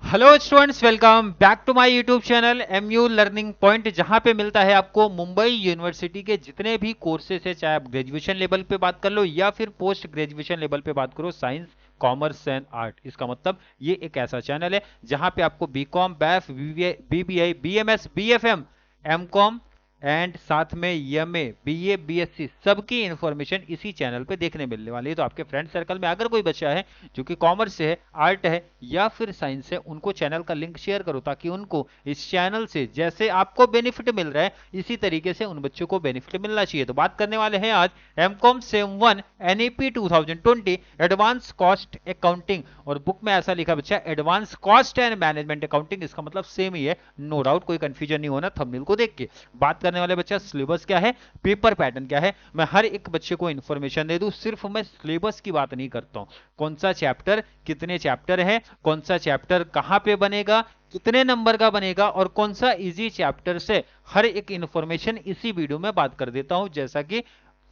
Hello students, welcome back to my YouTube channel MU learning point, जहां पे मिलता है आपको मुंबई यूनिवर्सिटी के जितने भी कोर्सेस है, चाहे आप ग्रेजुएशन लेवल पे बात कर लो या फिर पोस्ट ग्रेजुएशन लेवल पे बात करो, साइंस, कॉमर्स एंड आर्ट। इसका मतलब ये एक ऐसा चैनल है जहां पे आपको BCom, BAF, BBI, BMS, BFM, MCom and साथ में एमए, बीए, बीएससी सबकी इंफॉर्मेशन इसी चैनल पे देखने मिलने वाली है। तो आपके फ्रेंड सर्कल में अगर कोई बच्चा है जो कि कॉमर्स से है, आर्ट है या फिर साइंस से, उनको चैनल का लिंक शेयर करो ताकि उनको इस चैनल से जैसे आपको बेनिफिट मिल रहा है इसी तरीके से उन बच्चों को बेनिफिट मिलना चाहिए। तो बात करने वाले हैं आज MCom sem 1 NEP 2020 advance cost accounting, और बुक में ऐसा लिखा बच्चा advance cost and management accounting. इसका मतलब सेम ही है, नो डाउट, कोई कंफ्यूजन नहीं होना थंबनेल को देख के। बात करने वाले बच्चा सिलेबस क्या है, पेपर पैटर्न क्या है, मैं हर एक बच्चे को इंफॉर्मेशन दे दूं। सिर्फ मैं सिलेबस की बात नहीं करता हूं, कौन सा चैप्टर, कितने चैप्टर है, कौन सा चैप्टर कहां पे बनेगा, कितने नंबर का बनेगा और कौन सा इजी चैप्टर से, हर एक इंफॉर्मेशन इसी वीडियो में बात कर देता हूं। जैसा कि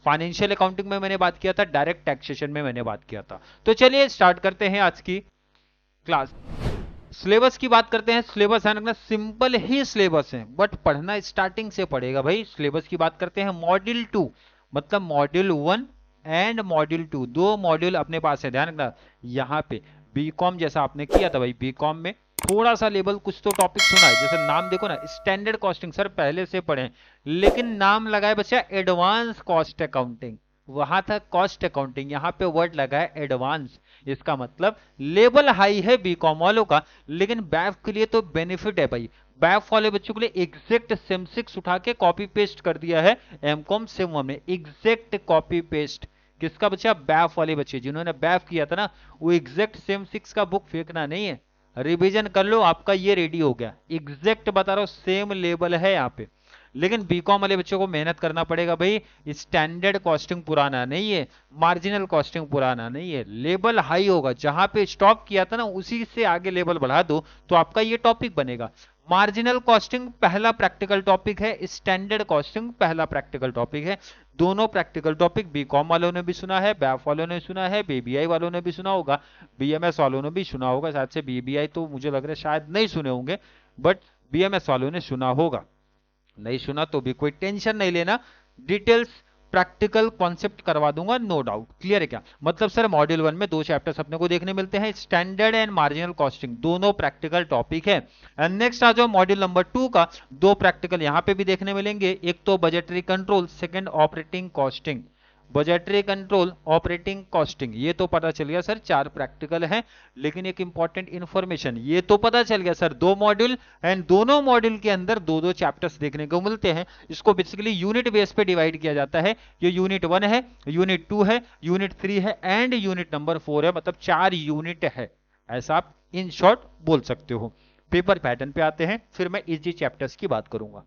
फाइनेंशियल अकाउंटिंग में मैंने बात किया था, डायरेक्ट टैक्सेशन में मैंने बात किया था। तो चलिए स्टार्ट करते हैं आज की क्लास। सिलेबस की बात करते हैं। सिलेबस है ना, सिंपल ही सिलेबस है, बट पढ़ना स्टार्टिंग से पड़ेगा भाई। सिलेबस की बात करते हैं, मॉड्यूल 2 मतलब मॉड्यूल 1 एंड मॉड्यूल 2, दो मॉड्यूल अपने पास है। ध्यान रखना, यहाँ पे बीकॉम जैसा आपने किया था भाई, बीकॉम में थोड़ा सा लेवल कुछ तो टॉपिक सुना है, जैसे नाम देखो ना, स्टैंडर्ड कॉस्टिंग सर पहले से पढ़े, लेकिन नाम लगाए बच्चा एडवांस कॉस्ट अकाउंटिंग। वहां था कॉस्ट अकाउंटिंग, यहाँ पे वर्ड लगा है एडवांस। इसका मतलब लेवल हाई है बीकॉम वालों का, लेकिन बैफ के लिए तो बेनिफिट है भाई। बैफ वाले बच्चों के लिए एग्जैक्ट सेम 6 उठा के कॉपी पेस्ट कर दिया है एमकॉम सेम 1 में, एग्जैक्ट कॉपी पेस्ट। किसका बच्चा? बैफ वाले बच्चे जिन्होंने बैफ किया था ना, वो एग्जैक्ट सेम 6 का बुक फेंकना नहीं है, रिवीजन कर लो, आपका ये रेडी हो गया। एग्जैक्ट बता रहा हूं, सेम लेवल है यहाँ पे। लेकिन बीकॉम वाले बच्चों को मेहनत करना पड़ेगा भाई। स्टैंडर्ड कॉस्टिंग पुराना नहीं है, मार्जिनल कॉस्टिंग पुराना नहीं है, लेवल हाई होगा। जहां पे स्टॉप किया था ना उसी से आगे लेवल बढ़ा दो तो आपका ये टॉपिक बनेगा। मार्जिनल कॉस्टिंग पहला प्रैक्टिकल टॉपिक है, स्टैंडर्ड कॉस्टिंग पहला प्रैक्टिकल टॉपिक है। दोनों प्रैक्टिकल टॉपिक बीकॉम वालों ने भी सुना है, बैफ वालों ने सुना है, बीबीआई वालों ने भी सुना होगा, बीएमएस वालों ने भी सुना होगा। शायद से बीबीआई तो मुझे लग रहा है शायद नहीं सुने होंगे, बट बीएमएस वालों ने सुना होगा। नहीं सुना तो भी कोई टेंशन नहीं लेना, डिटेल्स प्रैक्टिकल कॉन्सेप्ट करवा दूंगा, नो डाउट। क्लियर है क्या? मतलब सर मॉड्यूल 1 में दो चैप्टर्स अपने को देखने मिलते हैं, स्टैंडर्ड एंड मार्जिनल कॉस्टिंग, दोनों प्रैक्टिकल टॉपिक है। एंड नेक्स्ट आ जाओ मॉड्यूल नंबर 2 का, दो प्रैक्टिकल यहां पे भी देखने मिलेंगे, एक तो budgetary control, second operating costing. Budgetary control, operating costing, ये तो पता चल गया सर, 4 प्रैक्टिकल है। लेकिन एक इंपॉर्टेंट इंफॉर्मेशन ये तो पता चल गया सर, दो मॉड्यूल एंड दोनों मॉड्यूल के अंदर दो दो चैप्टर्स देखने को मिलते हैं। इसको बेसिकली यूनिट बेस पे डिवाइड किया जाता है। ये यूनिट 1 है, यूनिट 2 है, यूनिट 3 है एंड यूनिट नंबर 4 है, मतलब 4 यूनिट है, ऐसा आप इन शॉर्ट बोल सकते हो। पेपर पैटर्न पे आते हैं, फिर मैं इजी चैप्टर्स की बात करूंगा।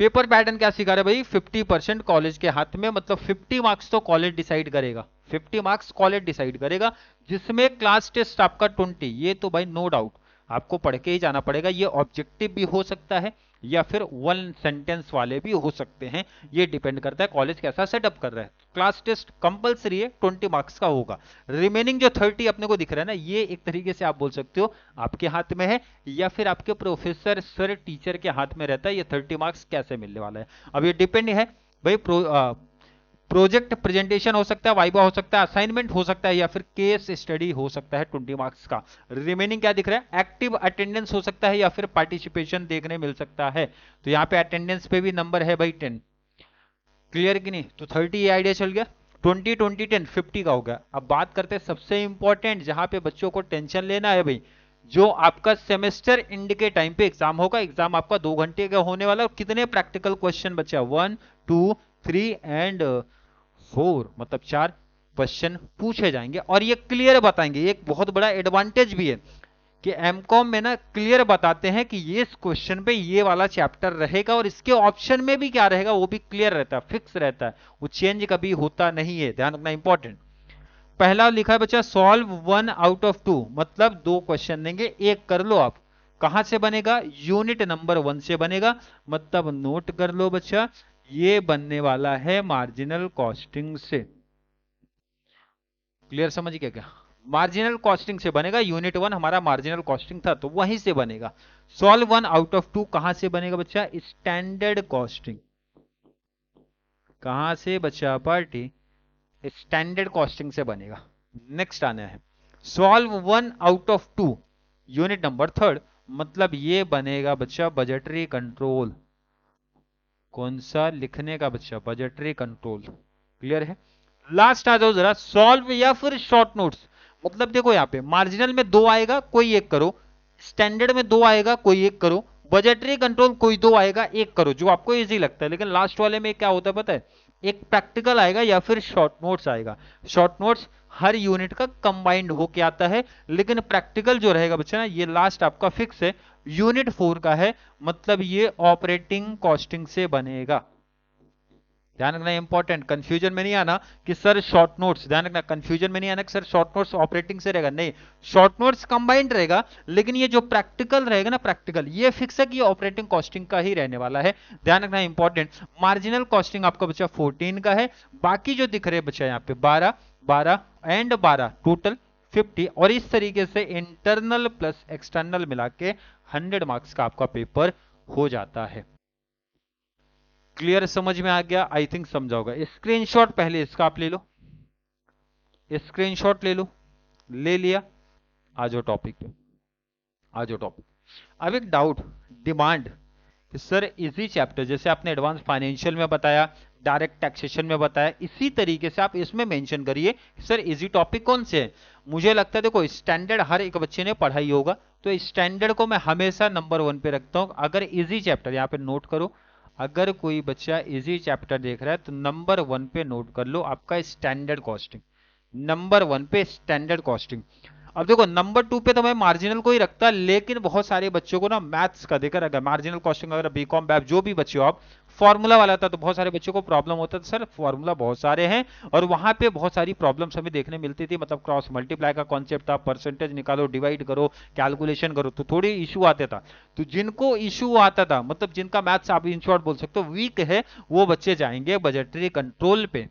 पेपर पैटर्न क्या सिखा रहे भाई? 50% कॉलेज के हाथ में, मतलब 50 मार्क्स तो कॉलेज डिसाइड करेगा, 50 मार्क्स कॉलेज डिसाइड करेगा, जिसमें क्लास टेस्ट आपका 20। ये तो भाई नो डाउट आपको पढ़ के ही जाना पड़ेगा। ये ऑब्जेक्टिव भी हो सकता है या फिर वन सेंटेंस वाले भी हो सकते हैं, ये डिपेंड करता है कॉलेज कैसा सेटअप कर रहा है। क्लास टेस्ट कंपलसरी है, 20 मार्क्स का होगा। रिमेनिंग जो 30 अपने को दिख रहा है ना, ये एक तरीके से आप बोल सकते हो आपके हाथ में है या फिर आपके प्रोफेसर सर टीचर के हाथ में रहता है, ये 30 मार्क्स कैसे मिलने वाला है। अब ये डिपेंड है भाई, प्रोजेक्ट प्रेजेंटेशन हो सकता है, वाइवा हो सकता है, असाइनमेंट हो सकता है या फिर केस स्टडी हो सकता है 20 मार्क्स का। रिमेनिंग क्या दिख रहा है? एक्टिव अटेंडेंस हो सकता है या फिर पार्टिसिपेशन देखने मिल सकता है। तो यहाँ पे अटेंडेंस पे भी नंबर है भाई 10। क्लियर कि नहीं? तो 30 ये आइडिया चल गया, 20 20 10 50 का हो गया। अब बात करते हैं सबसे इंपॉर्टेंट, जहां पे बच्चों को टेंशन लेना है भाई, जो आपका सेमेस्टर एंड के टाइम पे एग्जाम होगा। एग्जाम आपका 2 घंटे का होने वाला, और कितने प्रैक्टिकल क्वेश्चन बचा? 1 2 3 एंड 4, मतलब 4 क्वेश्चन पूछे जाएंगे और ये क्लियर बताएंगे। एक बहुत बड़ा एडवांटेज भी है कि एमकॉम में ना क्लियर बताते हैं कि ये इस क्वेश्चन पे ये वाला चैप्टर रहेगा, और इसके ऑप्शन में भी क्या रहेगा वो भी क्लियर रहता है, फिक्स रहता है, वो चेंज कभी होता नहीं है। ध्यान रखना इंपॉर्टेंट। पहला लिखा है बच्चा सॉल्व 1 आउट ऑफ 2, मतलब 2 क्वेश्चन देंगे, एक कर लो आप। कहां से बनेगा? यूनिट नंबर 1 से बनेगा, मतलब नोट कर लो बच्चा, ये बनने वाला है मार्जिनल कॉस्टिंग से। क्लियर समझ गया क्या? मार्जिनल कॉस्टिंग से बनेगा। यूनिट 1 हमारा मार्जिनल कॉस्टिंग था तो वहीं से बनेगा। सॉल्व 1 आउट ऑफ 2 कहां से बनेगा बच्चा? Standard costing. कहां से बच्चा पार्टी? स्टैंडर्ड कॉस्टिंग से बनेगा। नेक्स्ट आना है solve 1 out of 2 unit number 3, मतलब ये बनेगा बच्चा बजटरी कंट्रोल। कौन सा लिखने का बच्चा? Budgetary control. क्लियर है? लास्ट आ जाओ जरा, सॉल्व या फिर शॉर्ट नोट्स। मतलब देखो यहाँ पे मार्जिनल में 2 आएगा कोई एक करो, स्टैंडर्ड में 2 आएगा कोई एक करो, बजटरी कंट्रोल कोई 2 आएगा एक करो, जो आपको इजी लगता है। लेकिन लास्ट वाले में क्या होता है पता है? एक प्रैक्टिकल आएगा या फिर शॉर्ट नोट्स आएगा। शॉर्ट नोट्स हर यूनिट का कंबाइंड होके आता है, लेकिन प्रैक्टिकल जो रहेगा बच्चा ना, ये लास्ट आपका फिक्स है, यूनिट 4 का है, मतलब ये ऑपरेटिंग कॉस्टिंग से बनेगा। ध्यान रखना इंपॉर्टेंट, कंफ्यूजन में नहीं आना कि सर शॉर्ट नोट्स, ध्यान रखना कंफ्यूजन में नहीं आना कि सर शॉर्ट नोट्स ऑपरेटिंग से रहेगा, नहीं, शॉर्ट नोट्स कंबाइंड रहेगा, लेकिन ये जो प्रैक्टिकल रहेगा ना, प्रैक्टिकल ये फिक्स है कि ये ऑपरेटिंग कॉस्टिंग का ही रहने वाला है। ध्यान रखना इंपॉर्टेंट। मार्जिनल कॉस्टिंग आपका बच्चा 14 का है, बाकी जो दिख रहे हैं बच्चा यहाँ पे 12 12 एंड 12 टोटल 50, और इस तरीके से इंटरनल प्लस एक्सटर्नल मिला के 100 मार्क्स का आपका पेपर हो जाता है। क्लियर समझ में आ गया? I think समझाओगा। स्क्रीनशॉट पहले इसका आप ले लो, स्क्रीनशॉट ले लो, ले लिया, आ जाओ टॉपिक पे, आ जाओ टॉपिक। अब एक डाउट, डिमांड कि सर इजी चैप्टर जैसे आपने एडवांस फाइनेंशियल में बताया, डायरेक्ट टैक्सेशन में बताया, इसी तरीके से आप इसमें मेंशन करिए सर इजी टॉपिक कौन से है। मुझे लगता है देखो स्टैंडर्ड हर एक बच्चे ने पढ़ा ही होगा, तो स्टैंडर्ड को मैं हमेशा नंबर 1 पे रखता हूं। अगर इजी चैप्टर, यहाँ पे नोट करो, अगर कोई बच्चा इजी चैप्टर देख रहा है तो नंबर 1 पे नोट कर लो आपका स्टैंडर्ड कॉस्टिंग, नंबर 1 पे स्टैंडर्ड कॉस्टिंग। अब देखो नंबर 2 पे तो मैं मार्जिनल को ही रखता, लेकिन बहुत सारे बच्चों को ना मैथ्स का देकर, अगर मार्जिनल कॉस्टिंग अगर बीकॉम बैप जो भी बच्चे हो आप, फॉर्मूला वाला था तो बहुत सारे बच्चों को प्रॉब्लम होता था सर फॉर्मूला बहुत सारे हैं, और वहां पे बहुत सारी प्रॉब्लम्स हमें देखने मिलती थी। मतलब क्रॉस मल्टीप्लाई का कॉन्सेप्ट था, परसेंटेज निकालो, डिवाइड करो, कैलकुलेशन करो, तो थोड़ी इशू आते था। तो जिनको इशू आता था, मतलब जिनका मैथ्स आप इन शॉर्ट बोल सकते हो वीक है, वो बच्चे जाएंगे बजटरी कंट्रोल पे,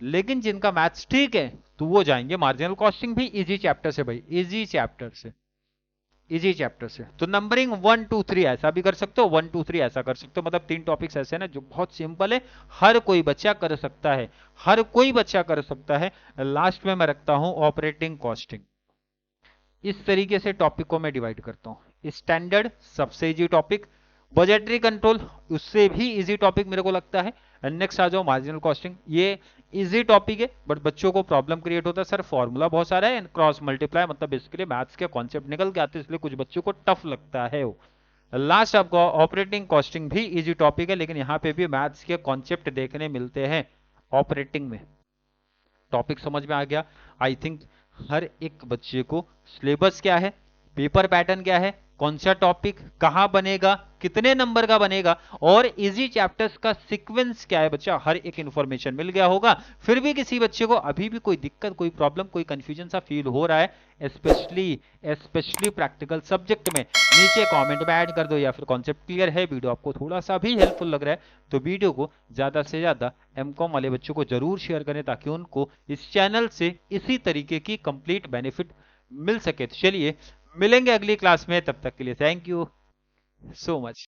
लेकिन जिनका मैथ्स ठीक है तो वो जाएंगे मार्जिनल कॉस्टिंग भी इजी चैप्टर से। भाई इजी चैप्टर से, इजी चैप्टर से तो नंबरिंग 1 2 3 ऐसा भी कर सकते हो, 1 2 3 ऐसा कर सकते हो। मतलब 3 टॉपिक्स ऐसे हैं ना जो बहुत सिंपल है, हर कोई बच्चा कर सकता है, हर कोई बच्चा कर सकता है। लास्ट में मैं रखता हूं ऑपरेटिंग कॉस्टिंग। इस तरीके से टॉपिक को मैं डिवाइड करता हूं, स्टैंडर्ड सबसे इजी टॉपिक, बजटरी कंट्रोल उससे भी इजी टॉपिक मेरे को लगता है। नेक्स्ट आ जाओ मार्जिनल कॉस्टिंग, ये इजी टॉपिक है बट बच्चों को प्रॉब्लम क्रिएट होता है सर फॉर्मूला बहुत सारा है, क्रॉस मल्टीप्लाई, मतलब बेसिकली मैथ्स के कॉन्सेप्ट निकल के आते हैं, इसलिए कुछ बच्चों को टफ लगता है वो। लास्ट आपको ऑपरेटिंग कॉस्टिंग भी इजी टॉपिक है, लेकिन यहाँ पे भी मैथ्स के कॉन्सेप्ट देखने मिलते हैं ऑपरेटिंग में। टॉपिक समझ में आ गया? आई थिंक हर एक बच्चे को सिलेबस क्या है, पेपर पैटर्न क्या है, कौन सा टॉपिक कहां बनेगा, कितने नंबर का बनेगा, और इजी चैप्टर्स का सीक्वेंस क्या है बच्चा, हर एक इंफॉर्मेशन मिल गया होगा। फिर भी किसी बच्चे को अभी भी कोई दिक्कत, कोई प्रॉब्लम, कोई कंफ्यूजन सा फील हो रहा है स्पेशली प्रैक्टिकल सब्जेक्ट में, नीचे कमेंट में ऐड कर दो, या फिर कॉन्सेप्ट क्लियर है, वीडियो आपको थोड़ा सा भी हेल्पफुल लग रहा है तो वीडियो को ज्यादा से ज्यादा एमकॉम वाले बच्चों को जरूर शेयर करें, ताकि उनको इस चैनल से इसी तरीके की कंप्लीट बेनिफिट मिल सके। तो चलिए मिलेंगे अगली क्लास में, तब तक के लिए थैंक यू सो मच।